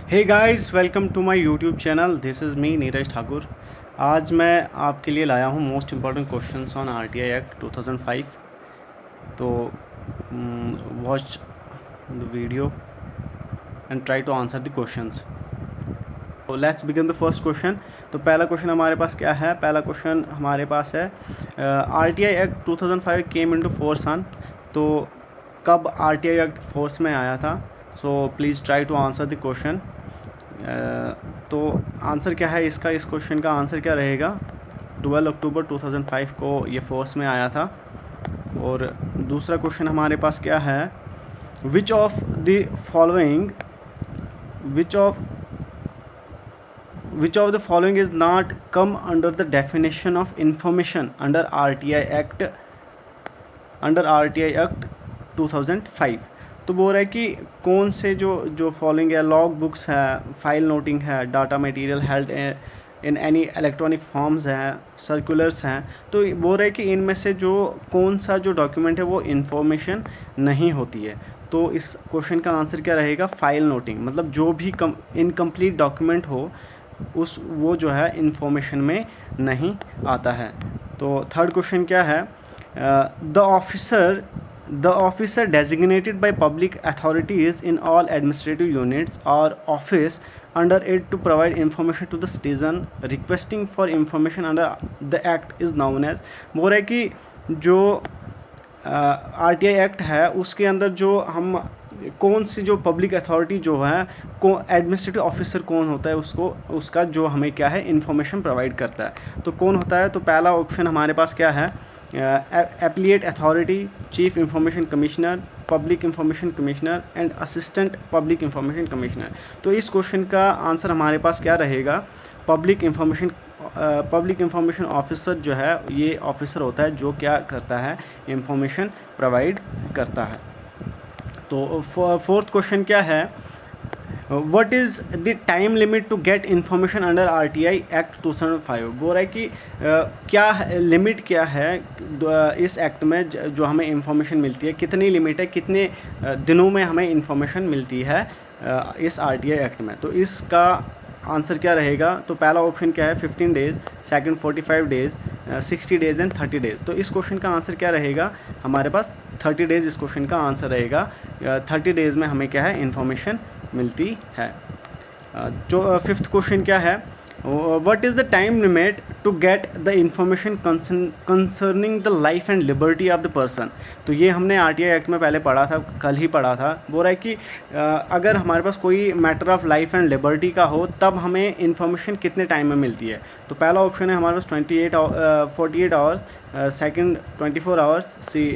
Hey guys, welcome to my YouTube channel. This is me Neeraj Thakur. आज मैं आपके लिए लाया हूँ most important questions on RTI act 2005। तो watch the video and try to answer the questions. तो let's begin the first question. तो पहला क्वेश्चन हमारे पास क्या है? पहला क्वेश्चन हमारे पास है RTI act 2005 came into force on. तो कब आरटीआई एक्ट फोर्स में आया था? So please try to answer the question. तो आंसर क्या है इसका? इस क्वेश्चन का आंसर क्या रहेगा? 12 अक्टूबर 2005 को ये फोर्स में आया था। और दूसरा क्वेश्चन हमारे पास क्या है? Which of the following which of the following is not come under the definition of information under RTI Act 2005? तो बोल रहा है कि कौन से जो फॉलोइंग है, लॉग बुक्स है, फाइल नोटिंग है, data material held in any electronic forms हैं, सर्कुलर्स हैं। तो बोल रहा है कि इनमें से जो कौन सा जो डॉक्यूमेंट है वो इंफॉर्मेशन नहीं होती है। तो इस क्वेश्चन का आंसर क्या रहेगा? File noting. मतलब जो भी इनकम्प्लीट डॉक्यूमेंट हो वो जो है इंफॉर्मेशन में नहीं आता है। तो थर्ड क्वेश्चन क्या है? The officer designated by public authorities in all administrative units और office under it to provide information to the citizen requesting for information under the act is known as. बोल रहा है कि जो आरटीआई एक्ट है उसके अंदर जो हम कौन सी जो पब्लिक अथॉरिटी जो है एडमिनिस्ट्रेटिव ऑफिसर कौन होता है उसका जो हमें क्या है इंफॉर्मेशन प्रोवाइड करता है। तो कौन होता है? तो पहला ऑप्शन हमारे पास क्या है? Appellate authority, chief information commissioner, public information commissioner and assistant public information commissioner. तो इस क्वेश्चन का आंसर हमारे पास क्या रहेगा? पब्लिक इंफॉर्मेशन ऑफिसर जो है ये ऑफिसर होता है जो क्या करता है? इंफॉर्मेशन प्रोवाइड करता है। तो फोर्थ क्वेश्चन क्या है? What is the time limit to get information under RTI act 2005? बोल रहा है कि क्या लिमिट क्या है इस एक्ट में जो हमें इंफॉर्मेशन मिलती है, कितनी लिमिट है, कितने दिनों में हमें इंफॉर्मेशन मिलती है इस आरटीआई एक्ट में? तो इसका आंसर क्या रहेगा? तो पहला ऑप्शन क्या है? 15 days, second 45 days, 60 days and 30 days. तो इस क्वेश्चन का आंसर क्या रहेगा? हमारे पास 30 डेज़ इस क्वेश्चन का आंसर रहेगा। 30 डेज़ में हमें क्या है इन्फॉर्मेशन मिलती है। जो फिफ्थ क्वेश्चन क्या है? What is the time limit to get the information concerning the life and liberty of the person? तो ये हमने आरटीआई एक्ट में पहले पढ़ा था, कल ही पढ़ा था। बोल रहा है कि अगर हमारे पास कोई matter of life and liberty का हो तब हमें इंफॉर्मेशन कितने टाइम में मिलती है? तो पहला ऑप्शन है हमारे पास 48 hours, second 24 hours, C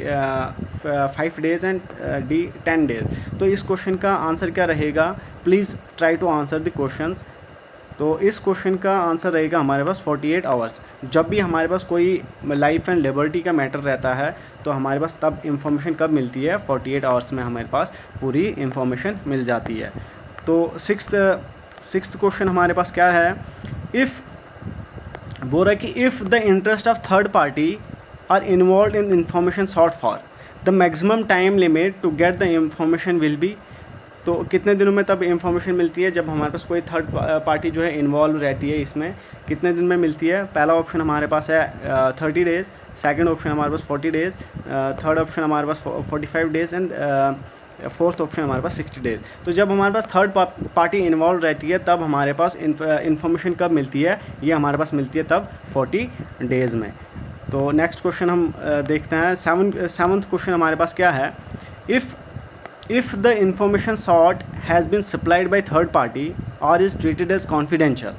5 days and D 10 days. तो इस क्वेश्चन का आंसर क्या रहेगा? Please try to answer the questions. तो इस क्वेश्चन का आंसर रहेगा हमारे पास 48 आवर्स। जब भी हमारे पास कोई लाइफ एंड लिबर्टी का मैटर रहता है तो हमारे पास तब इंफॉर्मेशन कब मिलती है? 48 आवर्स में हमारे पास पूरी इंफॉर्मेशन मिल जाती है। तो सिक्स्थ क्वेश्चन हमारे पास क्या है? बोल रहा है कि if the interest of third party are involve in information sought for the maximum time limit to get the information will be. तो कितने दिनों में तब इंफॉर्मेशन मिलती है जब हमारे पास कोई थर्ड पार्टी जो है इन्वॉल्व रहती है? इसमें कितने दिन में मिलती है? पहला ऑप्शन हमारे पास है 30 डेज़, सेकंड ऑप्शन हमारे पास 40 डेज़, थर्ड ऑप्शन हमारे पास 45 डेज़ एंड फोर्थ ऑप्शन हमारे पास 60 डेज़। तो जब हमारे पास थर्ड पार्टी इन्वॉल्व रहती है तब हमारे पास इंफॉर्मेशन कब मिलती है? ये हमारे पास मिलती है तब 40 डेज़ में। तो नेक्स्ट क्वेश्चन हम देखते हैं। सेवन्थ क्वेश्चन हमारे पास क्या है? If the information sought has been supplied by third party or is treated as confidential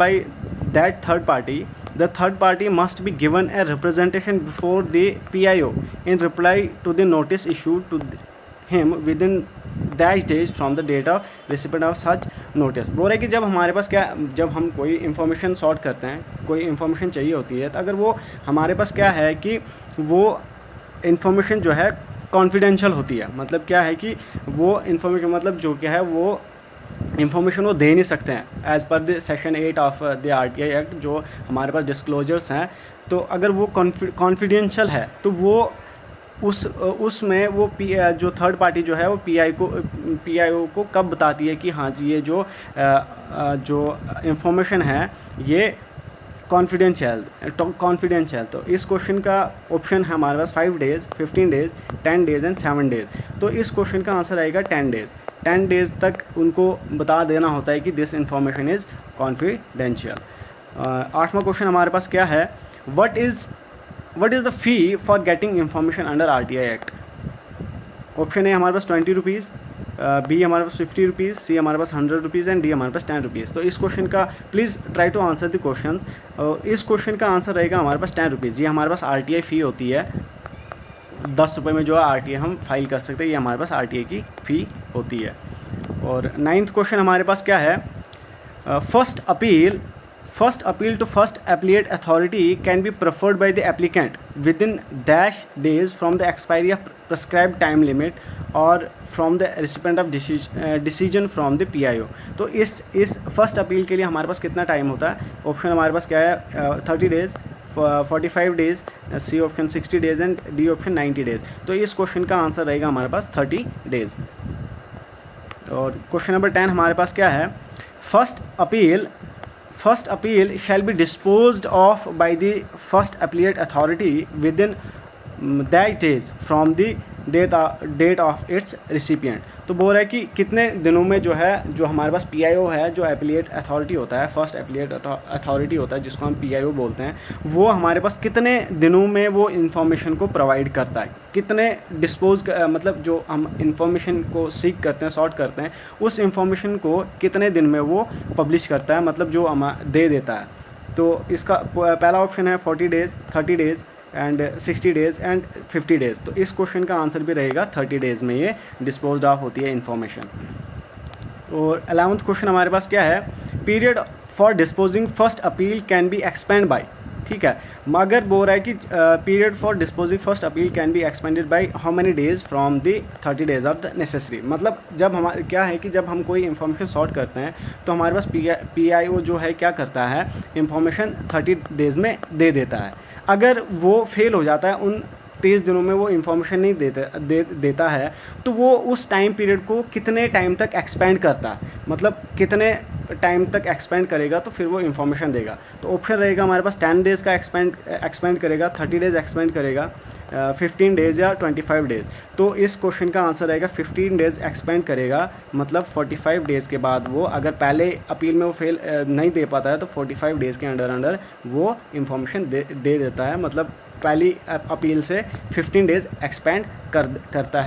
by that third party, the third party must be given a representation before the PIO in reply to the notice issued to him within dash days from the date of recipient of such notice। बोल रहे कि जब हम कोई information sort करते हैं, कोई information चाहिए होती है, तो अगर वो हमारे पास क्या है कि वो इन्फॉर्मेशन जो है कॉन्फिडेंशियल होती है। मतलब क्या है कि वो इन्फॉर्मेशन मतलब जो क्या है वो इन्फॉर्मेशन वो दे नहीं सकते हैं as per the section 8 of the RTI act जो हमारे पास डिस्क्लोजर्स हैं। तो अगर वो कॉन्फिडेंशियल है तो वो उसमें वो जो थर्ड पार्टी जो है वो पीआईओ को कब बताती है कि हाँ जी ये जो इंफॉर्मेशन है ये कॉन्फिडेंशियल। तो इस क्वेश्चन का ऑप्शन है हमारे पास 5 days, 15 days, 10 days and 7 days. तो इस क्वेश्चन का आंसर आएगा 10 डेज़। 10 डेज़ तक उनको बता देना होता है कि दिस इंफॉर्मेशन इज़ कॉन्फिडेंशियल। 8वां क्वेश्चन हमारे पास क्या है, what is the fee for getting information under RTI act. Option A हमारे पास 20 रुपीज़, बी हमारे पास 50 रुपीज़, सी हमारे पास 100 रुपीज़ एंड डी हमारे पास 10 रुपीज़। तो इस क्वेश्चन का please try to answer the question. और इस क्वेश्चन का आंसर रहेगा हमारे पास 10 रुपीज़। ये हमारे पास आरटीआई फ़ी होती है, 10 रुपये में जो है आरटीआई हम फाइल कर सकते हैं, ये हमारे पास आरटीआई की फ़ी होती है। और 9th क्वेश्चन हमारे पास क्या है, first appeal to first appellate authority can be preferred by the applicant within -days from the expiry of prescribed time limit or from the recipient of decision from the PIO। तो इस first appeal के लिए हमारे पास कितना time होता है। Option हमारे पास क्या है, 30 days, 45 days, C option 60 days and D option 90 days. तो इस क्वेश्चन का आंसर रहेगा हमारे पास 30 डेज़। और क्वेश्चन नंबर 10 हमारे पास क्या है, First appeal shall be disposed of by the first appellate authority within that days from the date of its recipient। तो बोल रहा है कि कितने दिनों में जो है, जो हमारे पास पीआईओ है, जो एप्लीएट अथॉरिटी होता है, फर्स्ट एप्लीएट अथॉरिटी होता है जिसको हम पीआईओ बोलते हैं, वो हमारे पास कितने दिनों में वो इन्फॉर्मेशन को प्रोवाइड करता है, कितने मतलब जो हम इन्फॉर्मेशन को सीख करते हैं, सॉर्ट करते हैं, उस इन्फॉर्मेशन को कितने दिन में वो पब्लिश करता है, मतलब जो हम दे देता है। तो इसका पहला ऑप्शन है 40 days, 30 days and 60 days and 50 days. तो इस क्वेश्चन का आंसर भी रहेगा 30 डेज़ में ये डिस्पोज ऑफ होती है इन्फॉर्मेशन। और 11th क्वेश्चन हमारे पास क्या है, period for disposing first appeal can be expend by. ठीक है, मगर बोल रहा है कि period for disposing first appeal can be expended by how many days from the 30 days of the necessary. मतलब जब हमारे क्या है कि जब हम कोई इन्फॉर्मेशन सॉर्ट करते हैं तो हमारे पास पीआईओ जो है क्या करता है, इन्फॉर्मेशन 30 डेज़ में दे देता है। अगर वो फेल हो जाता है, उन 30 दिनों में वो इन्फॉर्मेशन नहीं देता है, तो वो उस टाइम पीरियड को कितने टाइम तक एक्सपेंड करता है, मतलब कितने टाइम तक एक्सपेंड करेगा तो फिर वो इन्फॉर्मेशन देगा। तो ऑप्शन रहेगा हमारे पास 10 डेज़ का एक्सपेंड करेगा, 30 डेज़ एक्सपेंड करेगा, 15 डेज़ या 25 डेज़। तो इस क्वेश्चन का आंसर रहेगा 15 डेज़ एक्सपेंड करेगा, मतलब 45 डेज़ के बाद वो अगर पहले अपील में वो फेल नहीं दे पाता है तो 45 डेज़ के अंडर वो इन्फॉर्मेशन दे देता है, मतलब पहली अपील से 15 डेज़ एक्सपेंड करता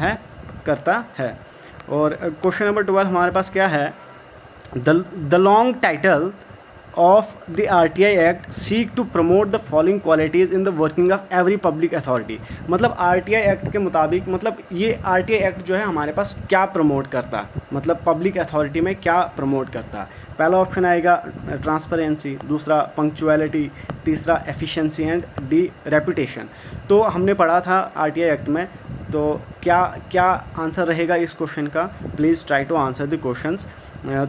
है। और क्वेश्चन नंबर 12 हमारे पास क्या है, the long title of the RTI Act seek to promote the following qualities in the working of every public authority। मतलब RTI Act के मुताबिक, मतलब ये RTI Act जो है हमारे पास क्या प्रमोट करता है, मतलब पब्लिक अथॉरिटी में क्या प्रमोट करता है। पहला ऑप्शन आएगा ट्रांसपेरेंसी, दूसरा पंक्चुअलिटी, तीसरा एफिशिएंसी एंड डी रेपुटेशन। तो हमने पढ़ा था RTI Act में, तो क्या आंसर रहेगा इस क्वेश्चन का, please try to answer the questions.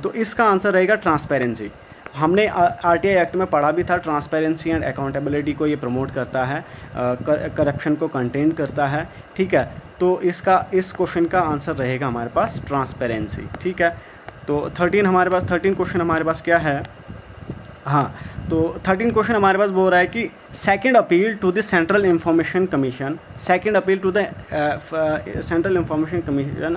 तो इसका आंसर रहेगा ट्रांसपेरेंसी। हमने आरटीआई एक्ट में पढ़ा भी था, ट्रांसपेरेंसी एंड अकाउंटेबिलिटी को ये प्रमोट करता है, करप्शन को कंटेन करता है। ठीक है, तो इस क्वेश्चन का आंसर रहेगा हमारे पास ट्रांसपेरेंसी। ठीक है, तो 13 क्वेश्चन हमारे पास क्या है, हाँ, तो 13 क्वेश्चन हमारे पास बोल रहा है कि second appeal to the central information commission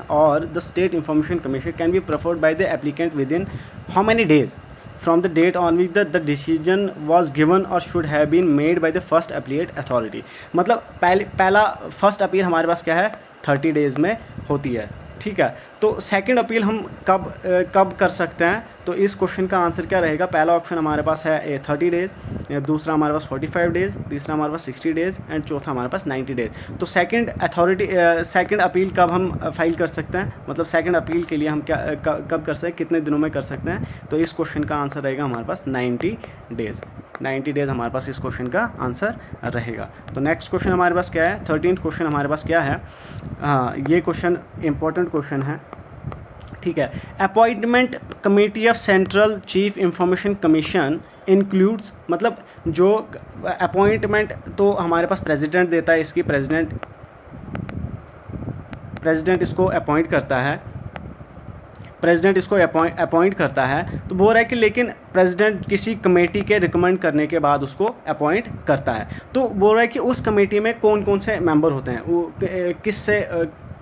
और the state information commission can be preferred by the applicant within how many days from the date on which the decision was given or should have been made by the first appellate authority। मतलब पहला first appeal हमारे पास क्या है, 30 days में होती है। ठीक है, तो सेकंड अपील हम कब कर सकते हैं, तो इस क्वेश्चन का आंसर क्या रहेगा, पहला ऑप्शन हमारे पास है 30 डेज़, दूसरा हमारे पास 45 डेज़, तीसरा हमारे पास 60 डेज़ एंड चौथा हमारे पास 90 डेज़। तो सेकंड अपील कब हम फाइल कर सकते हैं, मतलब सेकंड अपील के लिए हम कब कर सकते हैं, कितने दिनों में कर सकते हैं। तो इस क्वेश्चन का आंसर रहेगा हमारे पास 90 डेज़। 90 डेज़ हमारे पास इस क्वेश्चन का आंसर रहेगा। तो नेक्स्ट क्वेश्चन हमारे पास क्या है, 13th क्वेश्चन हमारे पास क्या है, हाँ, ये क्वेश्चन इंपॉर्टेंट क्वेश्चन है। ठीक है, appointment committee of central chief information commission includes, मतलब जो अपॉइंटमेंट तो हमारे पास प्रेसिडेंट देता है, इसकी प्रेसिडेंट प्रेसिडेंट इसको अपॉइंट करता है, प्रेसिडेंट इसको अपॉइंट करता है, तो बोल रहा है कि लेकिन प्रेसिडेंट किसी कमेटी के रिकमेंड करने के बाद उसको अपॉइंट करता है। तो बोल रहा है कि उस कमेटी में कौन कौन से मेंबर होते हैं, वो किससे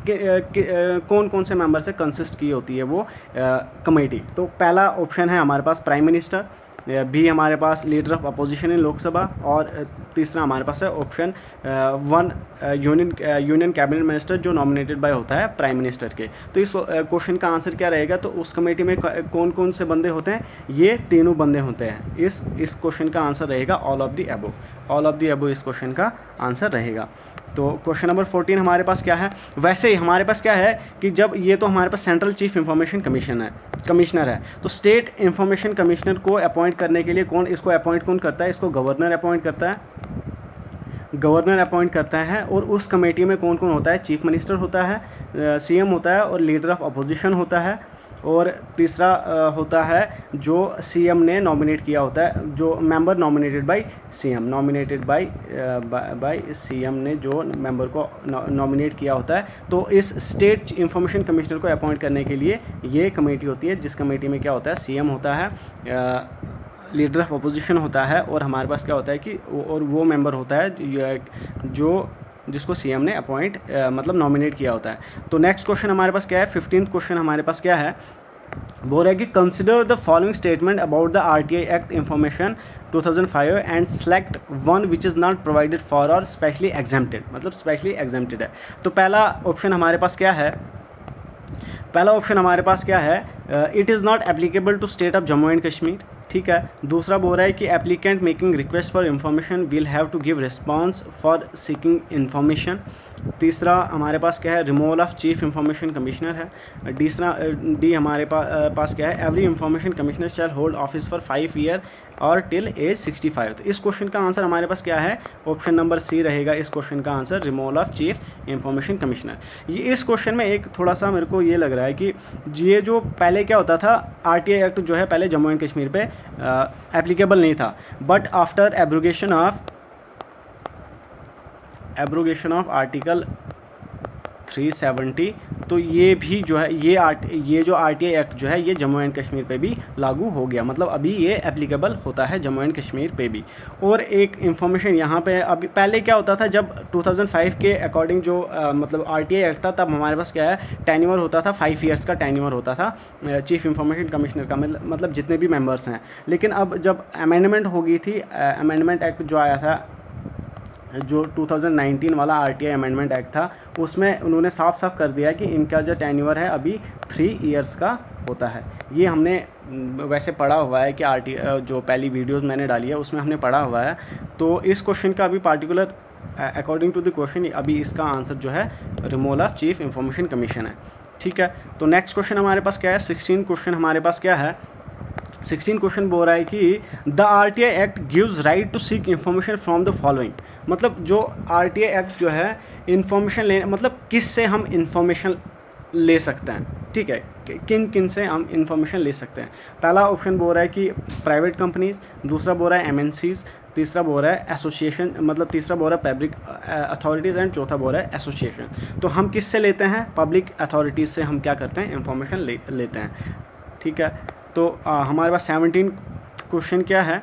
कौन कौन से मेंबर से कंसिस्ट की होती है वो कमेटी। तो पहला ऑप्शन है हमारे पास प्राइम मिनिस्टर, बी हमारे पास leader of opposition in Lok Sabha, और तीसरा हमारे पास है option one union cabinet minister जो नॉमिनेटेड बाय होता है प्राइम मिनिस्टर के। तो इस क्वेश्चन का आंसर क्या रहेगा, तो उस कमेटी में कौन कौन से बंदे होते हैं, ये तीनों बंदे होते हैं। इस क्वेश्चन का आंसर रहेगा all of the above, all of the above इस क्वेश्चन का आंसर रहेगा। तो क्वेश्चन नंबर 14 हमारे पास क्या है, वैसे ही हमारे पास क्या है कि जब ये तो हमारे पास सेंट्रल चीफ इंफॉर्मेशन कमिश्नर है, तो स्टेट इंफॉर्मेशन कमिश्नर को अपॉइंट करने के लिए कौन इसको अपॉइंट कौन करता है, इसको गवर्नर अपॉइंट करता है, गवर्नर अपॉइंट करता है। और उस कमेटी में कौन कौन होता है, चीफ मिनिस्टर होता है, सीएम होता है, और लीडर ऑफ अपोजिशन होता है, और तीसरा होता है जो सीएम ने नॉमिनेट किया होता है, जो member nominated by CM, nominated by CM ने जो मेंबर को नॉमिनेट किया होता है। तो इस स्टेट इंफॉर्मेशन कमिश्नर को अपॉइंट करने के लिए ये कमेटी होती है, जिस कमेटी में क्या होता है, सीएम होता है, लीडर ऑफ अपोजिशन होता है, और हमारे पास क्या होता है कि और वो मेंबर होता है जो जिसको सीएम ने अपॉइंट मतलब नॉमिनेट किया होता है। तो नेक्स्ट क्वेश्चन हमारे पास क्या है, 15th क्वेश्चन हमारे पास क्या है, बोल रहा है कि consider the following statement about the RTI act information 2005 and select one which is not provided for और स्पेशली एग्जेम्प्टेड, मतलब स्पेशली एग्जेम्प्टेड है। तो पहला ऑप्शन हमारे पास क्या है, पहला ऑप्शन हमारे पास क्या है, it is not applicable to state of Jammu and Kashmir, ठीक है। दूसरा बोल रहा है कि applicant making request for information will have to give response for seeking information. तीसरा हमारे पास क्या है, removal of chief information commissioner है। डी हमारे पास क्या है, every information commissioner shall hold office for 5 year और टिल एज 65। तो इस क्वेश्चन का आंसर हमारे पास क्या है, ऑप्शन नंबर सी रहेगा इस क्वेश्चन का answer, removal of chief information commissioner. ये इस क्वेश्चन में एक थोड़ा सा मेरे को ये लग रहा है कि ये जो पहले क्या होता था, आरटीआई एक्ट जो है पहले जम्मू एंड कश्मीर पे एप्लीकेबल नहीं था, but after abrogation of article 370 तो ये भी जो है ये जो आरटीआई एक्ट जो है ये जम्मू एंड कश्मीर पे भी लागू हो गया, मतलब अभी ये एप्लीकेबल होता है जम्मू एंड कश्मीर पे भी। और एक इन्फॉर्मेशन यहाँ पे, अभी पहले क्या होता था, जब 2005 के अकॉर्डिंग जो मतलब आरटीआई एक्ट था, तब हमारे पास क्या है, टेन्योर होता था, 5 ईयर्स का टेन्योर होता था चीफ इंफॉर्मेशन कमिश्नर का, मतलब जितने भी मेम्बर्स हैं। लेकिन अब जब अमेंडमेंट हो गई थी, अमेंडमेंट एक्ट जो आया था, जो 2019 वाला आरटीआई अमेंडमेंट एक्ट था, उसमें उन्होंने साफ साफ कर दिया कि इनका जो टेन्योर है अभी 3 ईयर्स का होता है। ये हमने वैसे पढ़ा हुआ है कि जो पहली वीडियोस मैंने डाली है उसमें हमने पढ़ा हुआ है। तो इस क्वेश्चन का अभी particular according to the question अभी इसका आंसर जो है removal of chief information commission है, ठीक है। तो नेक्स्ट क्वेश्चन हमारे पास क्या है, 16 क्वेश्चन हमारे पास क्या है, 16 क्वेश्चन बोल रहा है कि the RTI act gives right to seek information from the following. मतलब जो आरटीआई एक्ट जो है इन्फॉर्मेशन ले, मतलब किस से हम इन्फॉर्मेशन ले सकते हैं, ठीक है, किन किन से हम इन्फॉर्मेशन ले सकते हैं। पहला ऑप्शन बोल रहा है कि प्राइवेट कंपनीज, दूसरा बोल रहा है एमएनसीज, तीसरा बोल रहा है एसोसिएशन, मतलब तीसरा बोल रहा है पब्लिक अथॉरिटीज़, एंड चौथा बोल रहा है एसोसिएशन। तो हम किस से लेते हैं, पब्लिक अथॉरिटीज़ से हम क्या करते हैं, इन्फॉर्मेशन लेते हैं, ठीक है। तो हमारे पास 17 क्वेश्चन क्या है,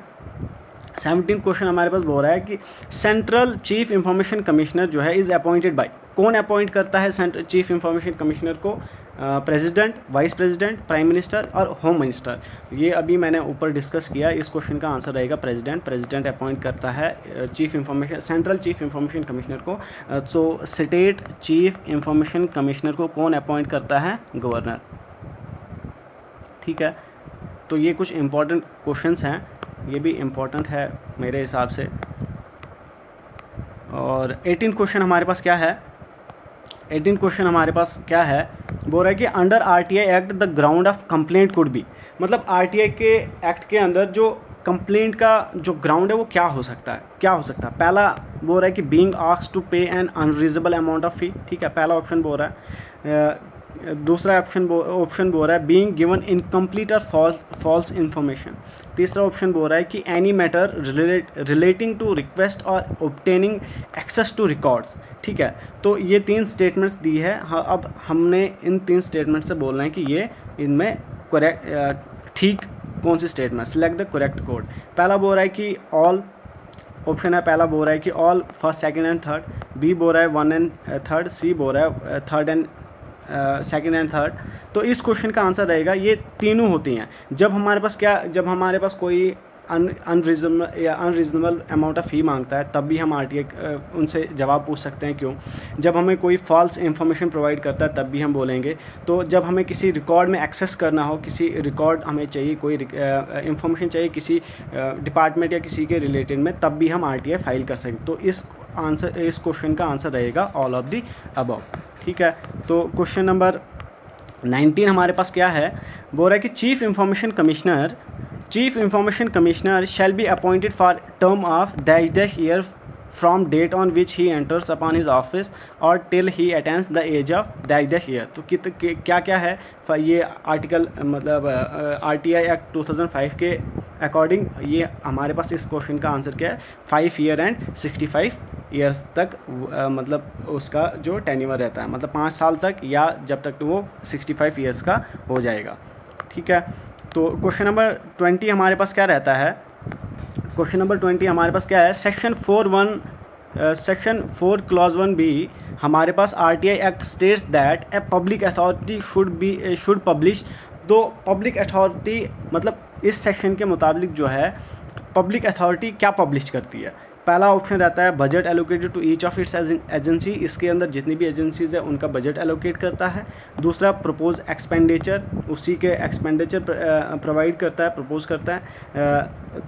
17 क्वेश्चन हमारे पास बोल रहा है कि सेंट्रल चीफ इंफॉर्मेशन कमिश्नर जो है इज़ अपॉइंटेड बाय, कौन अपॉइंट करता है सेंट्रल चीफ इंफॉर्मेशन कमिश्नर को, president, vice president, prime minister और होम मिनिस्टर। ये अभी मैंने ऊपर डिस्कस किया, इस क्वेश्चन का आंसर रहेगा प्रेसिडेंट अपॉइंट करता है chief information, central chief information commissioner को। सो स्टेट चीफ इंफॉर्मेशन कमिश्नर को कौन अपॉइंट करता है, गवर्नर, ठीक है। तो ये कुछ इम्पोर्टेंट क्वेश्चंस हैं, ये भी इम्पोर्टेंट है मेरे हिसाब से। और 18 क्वेश्चन हमारे पास क्या है, 18 क्वेश्चन हमारे पास क्या है, बोल रहा है कि under RTI act the ground of complaint could be, मतलब आरटीआई के एक्ट के अंदर जो कंप्लेंट का जो ग्राउंड है वो क्या हो सकता है, पहला बोल रहा है कि बीइंग आस्क्ड टू पे एन अनरीजनेबल अमाउंट ऑफ फी, ठीक है, पहला ऑप्शन बोल रहा है। दूसरा ऑप्शन बोल रहा है बीइंग गिवन इनकम्प्लीट और फॉल्स इंफॉर्मेशन। तीसरा ऑप्शन बोल रहा है कि any matter relating to request और ऑब्टेनिंग एक्सेस टू रिकॉर्ड्स। ठीक है, तो ये 3 स्टेटमेंट्स दी है। हाँ, अब हमने इन 3 स्टेटमेंट से बोलना है कि ये इनमें ठीक कौन सी statement, select the correct code. पहला बोल रहा है कि ऑल, ऑप्शन है पहला बोल रहा है कि all first second and third, B बोल रहा है 1 एंड थर्ड, सी बोल रहा है third and second and third. तो इस क्वेश्चन का आंसर रहेगा ये तीनों होती हैं। जब हमारे पास कोई अनरीजनेबल अमाउंट ऑफ फ़ी मांगता है तब भी हम आरटीआई उनसे जवाब पूछ सकते हैं। क्यों? जब हमें कोई फॉल्स इंफॉर्मेशन प्रोवाइड करता है तब भी हम बोलेंगे। तो जब हमें किसी रिकॉर्ड में एक्सेस करना हो, किसी रिकॉर्ड हमें चाहिए, कोई इंफॉर्मेशन चाहिए किसी डिपार्टमेंट या किसी के रिलेटेड में, तब भी हम आरटीआई फाइल कर सकते। तो इस क्वेश्चन का आंसर रहेगा ऑल ऑफ दी अबव। ठीक है, तो क्वेश्चन नंबर 19 हमारे पास क्या है, बोल रहा है कि chief information commissioner shall be appointed for term of dash year from date on which he enters upon his office और till he attains the age of dash year. तो क्या क्या है ये आर्टिकल, मतलब आरटीआई एक्ट 2005 के according ये हमारे पास इस क्वेश्चन का आंसर क्या है, 5 ईयर एंड 65 ईयर्स तक, मतलब उसका जो टेन्योर रहता है, मतलब 5 साल तक या जब तक वो 65 ईयर्स का हो जाएगा। ठीक है, तो क्वेश्चन नंबर 20 हमारे पास क्या रहता है, क्वेश्चन नंबर 20 हमारे पास क्या है, सेक्शन 4 क्लॉज 1B हमारे पास RTI act states that a public authority should publish. तो पब्लिक अथॉरिटी मतलब इस सेक्शन के मुताबिक जो है पब्लिक अथॉरिटी क्या पब्लिश करती है। पहला ऑप्शन रहता है budget allocated to each of its agency, इसके अंदर जितनी भी एजेंसीज है उनका बजट एलोकेट करता है। दूसरा प्रपोज एक्सपेंडिचर, उसी के एक्सपेंडिचर प्रोवाइड करता है, प्रपोज करता है।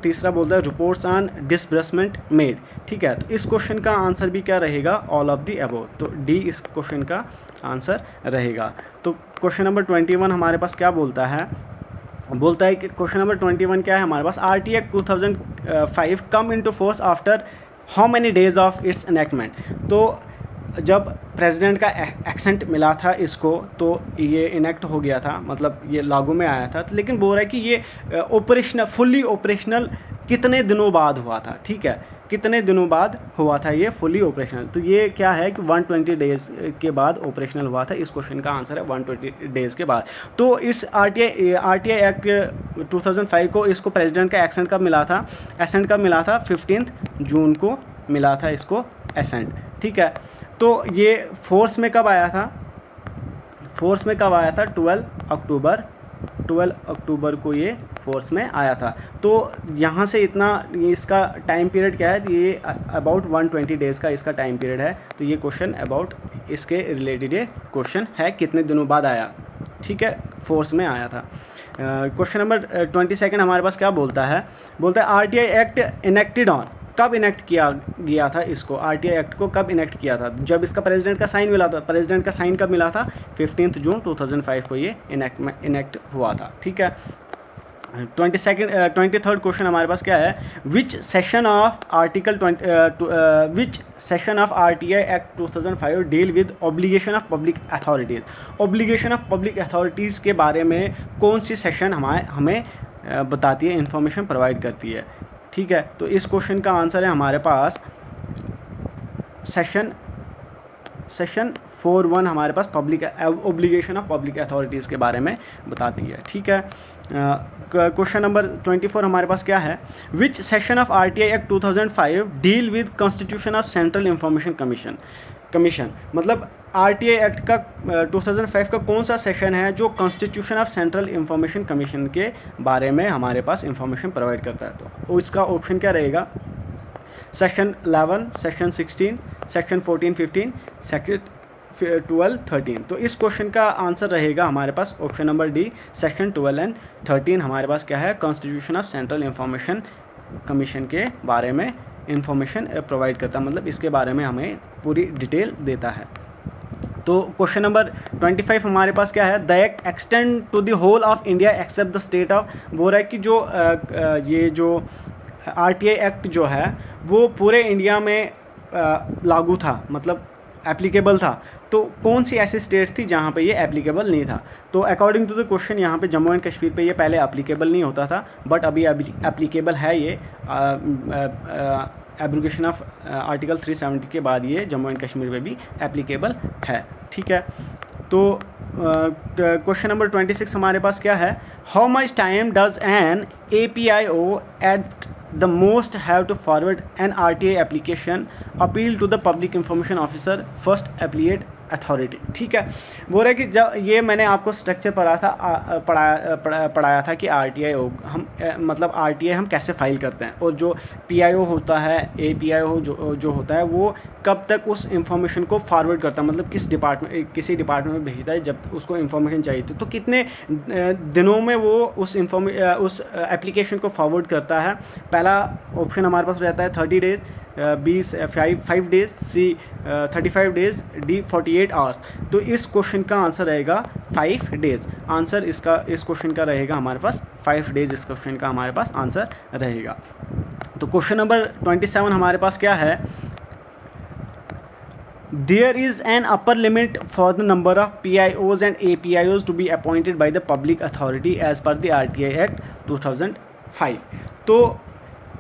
तीसरा बोलता है रिपोर्ट्स ऑन डिसबर्समेंट मेड। ठीक है, तो इस क्वेश्चन का आंसर भी क्या रहेगा, ऑल ऑफ दी अबव। तो डी इस क्वेश्चन का आंसर रहेगा। तो क्वेश्चन नंबर 21 हमारे पास क्या बोलता है कि क्वेश्चन नंबर 21 क्या है हमारे पास, RTI act 2005 come into force after how many days of its enactment. तो जब प्रेसिडेंट का एक्सेंट मिला था इसको तो ये इनेक्ट हो गया था, मतलब ये लागू में आया था। लेकिन बोल रहा है कि ये फुल्ली ऑपरेशनल कितने दिनों बाद हुआ था। ठीक है, कितने दिनों बाद हुआ था ये फुली ऑपरेशनल। तो ये क्या है कि 120 डेज़ के बाद ऑपरेशनल हुआ था। इस क्वेश्चन का आंसर है 120 डेज़ के बाद। तो इस आरटीआई एक्ट 2005 को इसको प्रेसिडेंट का एसेंट कब मिला था, 15 जून को मिला था इसको एसेंट। ठीक है, तो ये फोर्स में कब आया था, 12 अक्टूबर को ये फोर्स में आया था। तो यहाँ से इतना इसका टाइम पीरियड क्या है, ये अबाउट 120 डेज़ का इसका टाइम पीरियड है। तो ये क्वेश्चन अबाउट इसके रिलेटेड ये क्वेश्चन है, कितने दिनों बाद आया। ठीक है, फोर्स में आया था। क्वेश्चन नंबर 22 हमारे पास क्या बोलता है आरटीआई एक्ट इनेक्टेड ऑन, कब इनेक्ट किया गया था इसको, आरटीआई एक्ट को कब इनेक्ट किया था, जब इसका प्रेसिडेंट का साइन मिला था। प्रेसिडेंट का साइन कब मिला था, 15 जून 2005 को ये इनेक्ट हुआ था। ठीक है, 23rd क्वेश्चन हमारे पास क्या है, which section of RTI act 2005 deal with obligation of public authorities के बारे में कौन सी सेक्शन हमें बताती है, इंफॉर्मेशन प्रोवाइड करती है। ठीक है, तो इस क्वेश्चन का आंसर है हमारे पास सेक्शन 4(1) हमारे पास ऑब्लिगेशन ऑफ पब्लिक अथॉरिटीज़ के बारे में बताती है। ठीक है, क्वेश्चन नंबर 24 हमारे पास क्या है, which section of RTI act 2005 deal with constitution of central information commission. मतलब आरटीआई एक्ट का 2005 का कौन सा सेक्शन है जो constitution of central information commission के बारे में हमारे पास इंफॉर्मेशन प्रोवाइड करता है। तो इसका ऑप्शन क्या रहेगा, सेक्शन 11, सेक्शन 16, सेक्शन 14-15, सेक्शन 12-13। तो इस क्वेश्चन का आंसर रहेगा हमारे पास option number D, section 12 and 13 हमारे पास क्या है, constitution of central information commission के बारे में इंफॉर्मेशन प्रोवाइड करता है, मतलब इसके बारे में हमें पूरी डिटेल देता है। तो क्वेश्चन नंबर 25 हमारे पास क्या है, the act extend to the whole of India except the state of, बोल रहा है कि जो ये जो आरटीआई एक्ट जो है वो पूरे इंडिया में लागू था, मतलब एप्लीकेबल था, तो कौन सी ऐसी स्टेट थी जहाँ पे ये एप्लीकेबल नहीं था। तो अकॉर्डिंग टू द क्वेश्चन यहाँ पे जम्मू एंड कश्मीर पे ये पहले एप्लीकेबल नहीं होता था, बट अभी एप्लीकेबल है ये। एब्रोगेशन ऑफ आर्टिकल 370 के बाद ये जम्मू एंड कश्मीर में भी एप्लीकेबल है। ठीक है, तो क्वेश्चन नंबर 26 हमारे पास क्या है, how much time does an APIO at the most have to forward an RTI application appeal to the public information officer first appellate authority. ठीक है, बोल रहा है कि जब ये मैंने आपको स्ट्रक्चर पढ़ाया था कि RTI हम मतलब RTI हम कैसे फाइल करते हैं, और जो PIO होता है, APIO जो होता है वो कब तक उस इंफॉर्मेशन को फॉरवर्ड करता है, मतलब किसी डिपार्टमेंट में भेजता है जब उसको इंफॉर्मेशन चाहिए थी, तो कितने दिनों में वो उस एप्लीकेशन को फॉरवर्ड करता है। पहला ऑप्शन हमारे पास रहता है 30 days, 5 days, C 35 days, D 48 hours. तो इस क्वेश्चन का आंसर रहेगा 5 डेज़। आंसर इस क्वेश्चन का रहेगा हमारे पास 5 डेज़। इस क्वेश्चन का हमारे पास आंसर रहेगा। तो क्वेश्चन नंबर 27 हमारे पास क्या है, There is an upper limit for the number of PIOs and APIOs to be appointed by the public authority as per the RTI Act 2005। तो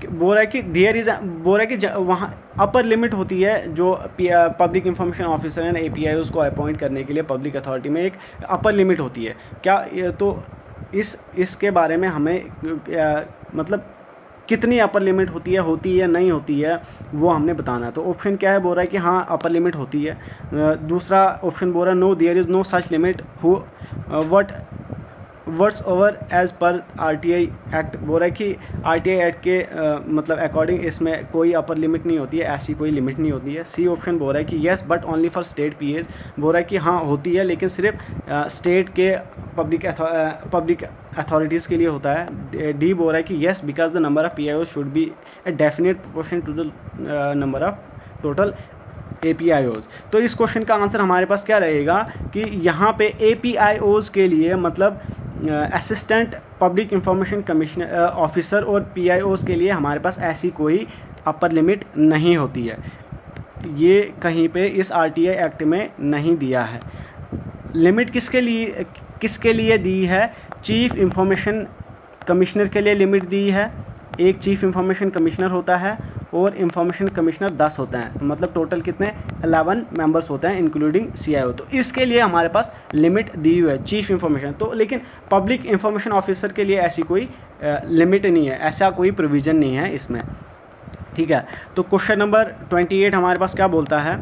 बोल रहा है कि बोल रहा है कि वहाँ अपर लिमिट होती है जो public information officer and APIOs को अपॉइंट करने के लिए पब्लिक अथॉरिटी में एक अपर लिमिट होती है क्या, तो इसके बारे में हमें मतलब कितनी अपर लिमिट होती है नहीं होती है वो हमने बताना है। तो ऑप्शन क्या है, बोल रहा है कि हाँ अपर लिमिट होती है। दूसरा ऑप्शन बोल रहा है no there is no such limit who words over as per RTI act. बोल रहा है कि RTI एक्ट के मतलब अकॉर्डिंग इसमें कोई अपर लिमिट नहीं होती है, ऐसी कोई लिमिट नहीं होती है। सी ऑप्शन बोल रहा है कि yes but only for state PAs। बोल रहा है कि हाँ होती है लेकिन सिर्फ स्टेट के पब्लिक अथॉरिटीज़ के लिए होता है। डी बोल रहा है कि yes because the number of PIOs should be a definite proportion to the number of total APIOs। तो इस क्वेश्चन का आंसर हमारे पास क्या रहेगा कि यहाँ पे APIOs के लिए मतलब assistant public information commissioner officer और PIOs के लिए हमारे पास ऐसी कोई अपर लिमिट नहीं होती है, ये कहीं पे इस RTI एक्ट में नहीं दिया है। लिमिट किसके लिए दी है, चीफ इंफॉर्मेशन कमिश्नर के लिए लिमिट दी है। एक चीफ इंफॉर्मेशन कमिश्नर होता है और इंफॉर्मेशन कमिश्नर 10 होते हैं, तो मतलब टोटल कितने 11 मेंबर्स होते हैं इंक्लूडिंग CIO। तो इसके लिए हमारे पास लिमिट दी हुई है चीफ इंफॉर्मेशन। तो लेकिन पब्लिक इंफॉर्मेशन ऑफिसर के लिए ऐसी कोई लिमिट नहीं है, ऐसा कोई प्रोविज़न नहीं है इसमें। ठीक है, तो क्वेश्चन नंबर 28 हमारे पास क्या बोलता है,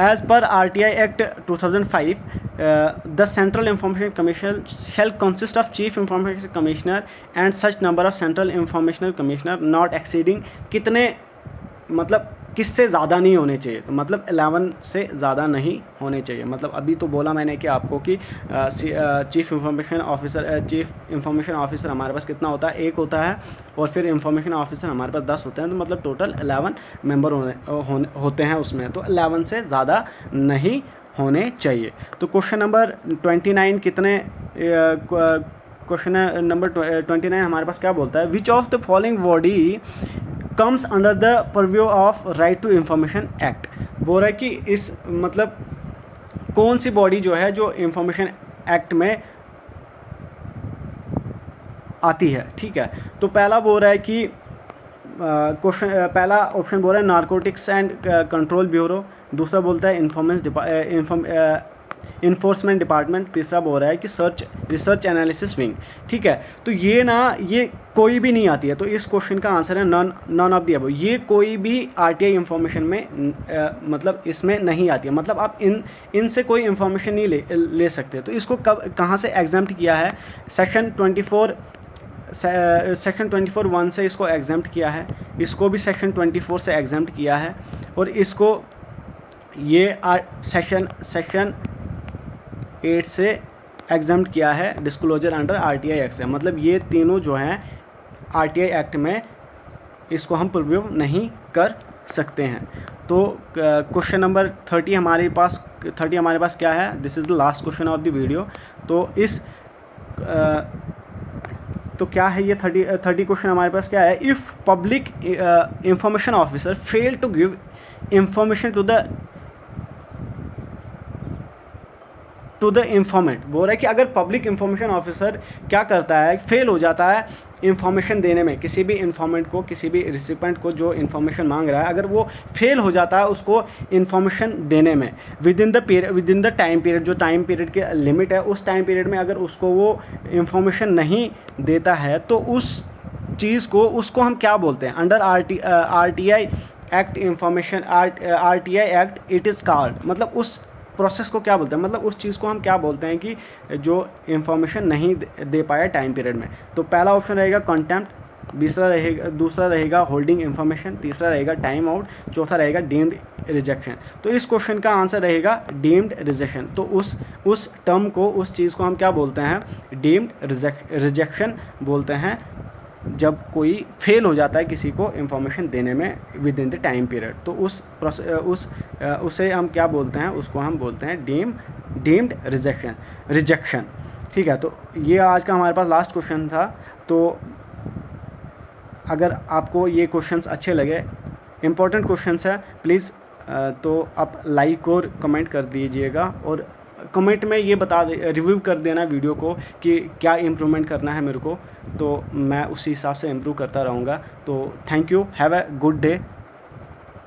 as per RTI act 2005 the central information commission shall consist of chief information commissioner and such number of central information commissioner not exceeding, कितने मतलब किससे ज़्यादा नहीं होने चाहिए, तो मतलब 11 से ज़्यादा नहीं होने चाहिए। मतलब अभी तो बोला मैंने कि आपको कि चीफ इंफॉर्मेशन ऑफिसर हमारे पास कितना होता है, 1 होता है, और फिर इंफॉर्मेशन ऑफिसर हमारे पास 10 होते हैं, तो मतलब टोटल 11 मेंबर होते हैं उसमें, तो 11 से ज़्यादा नहीं होने चाहिए। तो क्वेश्चन नंबर 29 क्वेश्चन नंबर 29 हमारे पास क्या बोलता है, which of the following body comes under the purview of right to information act. बोल रहा है कि इस मतलब कौन सी बॉडी जो है जो इंफॉर्मेशन एक्ट में आती है। ठीक है, तो पहला बोल रहा है कि पहला ऑप्शन बोल रहा है नारकोटिक्स एंड कंट्रोल ब्यूरो, दूसरा बोलता है इन्फोर्समेंट डिपार्टमेंट, तीसरा बोल रहा है कि रिसर्च एनालिसिस विंग। ठीक है, तो ये कोई भी नहीं आती है, तो इस क्वेश्चन का आंसर है नॉन ऑफ दी अबव। ये कोई भी RTI इंफॉर्मेशन में मतलब इसमें नहीं आती है, मतलब आप इनसे कोई इंफॉर्मेशन नहीं ले सकते। तो इसको कहाँ से एग्जाम्प्ट किया है, सेक्शन 24(1) से इसको एग्जाम्प्ट किया है, इसको भी सेक्शन 24 से एग्जाम्प्ट किया है, और इसको ये सेक्शन 8 से एग्जाम्प्ट किया है डिस्क्लोजर अंडर RTI एक्ट से। मतलब ये तीनों जो हैं RTI एक्ट में इसको हम प्रिव्यू नहीं कर सकते हैं। तो क्वेश्चन नंबर 30 हमारे पास क्या है, this is the last question of the video. तो क्या है ये 30 क्वेश्चन हमारे पास क्या है, if public information officer fail to give information to the to the informant. बोल रहा है कि अगर पब्लिक इंफॉर्मेशन ऑफिसर क्या करता है, फेल हो जाता है इंफॉर्मेशन देने में, किसी भी इंफॉर्मेंट को, किसी भी रिसिपेंट को जो इंफॉर्मेशन मांग रहा है, अगर वो फेल हो जाता है उसको इंफॉर्मेशन देने में with in the time period, जो टाइम पीरियड के लिमिट है, उस टाइम पीरियड में अगर उसको वो इंफॉर्मेशन नहीं देता है तो उस चीज़ को, उसको हम क्या बोलते हैं, under R T I act information, R T I act it is called, मतलब उस प्रोसेस को क्या बोलते हैं, मतलब उस चीज़ को हम क्या बोलते हैं कि जो इंफॉर्मेशन नहीं दे पाया टाइम पीरियड में। तो पहला ऑप्शन रहेगा कंटेम्प्ट, दूसरा रहेगा होल्डिंग इंफॉर्मेशन, तीसरा रहेगा टाइम आउट, चौथा रहेगा डीम्ड रिजेक्शन। तो इस क्वेश्चन का आंसर रहेगा डीम्ड रिजेक्शन। तो उस टर्म को, उस चीज़ को हम क्या बोलते हैं, डीम्ड रिजेक्शन बोलते हैं, जब कोई फेल हो जाता है किसी को इंफॉर्मेशन देने में with in the time period. तो उसे हम क्या बोलते हैं, उसको हम बोलते हैं डीम्ड रिजेक्शन। ठीक है, तो ये आज का हमारे पास लास्ट क्वेश्चन था। तो अगर आपको ये क्वेश्चंस अच्छे लगे, इम्पोर्टेंट क्वेश्चंस है, प्लीज़ तो आप लाइक और कमेंट कर दीजिएगा, और कमेंट में ये रिव्यू कर देना वीडियो को कि क्या इम्प्रूवमेंट करना है मेरे को, तो मैं उसी हिसाब से इम्प्रूव करता रहूँगा। तो thank you, have a good day.